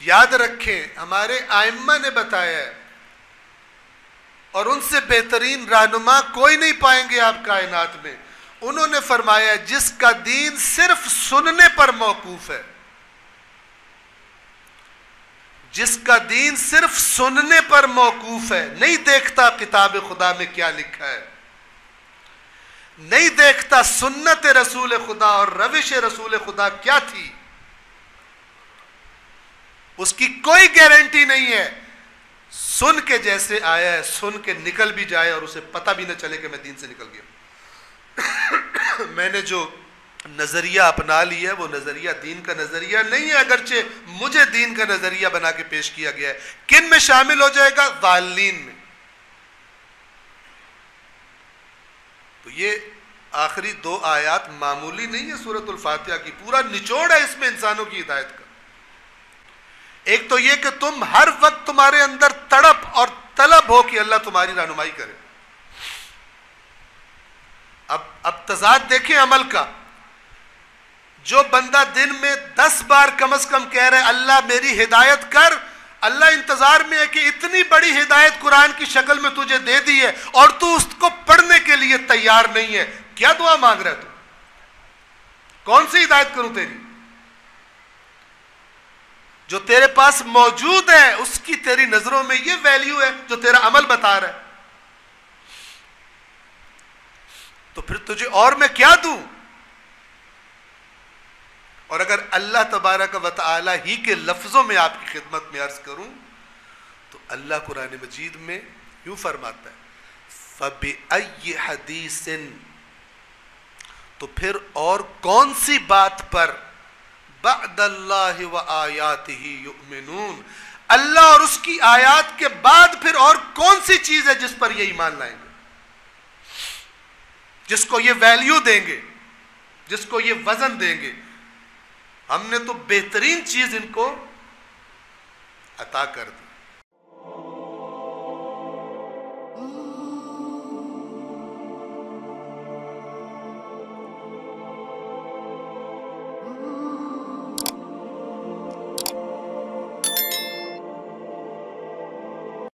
یاد رکھیں ہمارے ائمہ نے بتایا ہے اور ان سے بہترین رہنما کوئی نہیں پائیں گے آپ کائنات میں. انہوں نے فرمایا جس کا دین صرف سننے پر موقوف ہے، جس کا دین صرف سننے پر موقوف ہے، نہیں دیکھتا کتاب خدا میں کیا لکھا ہے، نہیں دیکھتا سنت رسول خدا اور روش رسول خدا کیا تھی، اس کی کوئی گارنٹی نہیں ہے سن کے جیسے آیا ہے سن کے نکل بھی جائے اور اسے پتہ بھی نہ چلے کہ میں دین سے نکل گیا. میں نے جو نظریہ اپنا لیا ہے وہ نظریہ دین کا نظریہ نہیں ہے، اگرچہ مجھے دین کا نظریہ بنا کے پیش کیا گیا ہے. کن میں شامل ہو جائے گا؟ ضالین میں. تو یہ آخری 2 آیات معمولی نہیں ہے سورۃ الفاتحہ کی، پورا نچوڑ ہے اس میں انسانوں کی ہدایت کا. ایک تو یہ کہ تم ہر وقت تمہارے اندر تڑپ اور طلب ہو کہ اللہ تمہاری رہنمائی کرے. اب تضاد دیکھیں عمل کا. جو بندہ دن میں 10 بار کم از کم کہہ رہا ہے اللہ میری ہدایت کر، اللہ انتظار میں ہے کہ اتنی بڑی ہدایت قرآن کی شکل میں تجھے دے دی ہے اور تو اس کو پڑھنے کے لیے تیار نہیں ہے، کیا دعا مانگ رہا ہے تو؟ کون سی ہدایت کروں تیری؟ جو تیرے پاس موجود ہے اس کی تیری نظروں میں یہ ویلیو ہے جو تیرا عمل بتا رہا ہے، تو پھر تجھے اور میں کیا دوں؟ اور اگر اللہ تبارک و تعالی ہی کے لفظوں میں آپ کی خدمت میں عرض کروں تو اللہ قرآن مجید میں یوں فرماتا ہے فَبِأَيِّ حَدِيثٍ، تو پھر اور کون سی بات پر بعد اللہ و آیاتہ یؤمنون، اللہ اور اس کی آیات کے بعد پھر اور کون سی چیز ہے جس پر یہ ایمان لائیں گے، جس کو یہ ویلیو دیں گے، جس کو یہ وزن دیں گے؟ ہم نے تو بہترین چیز ان کو عطا کر دی.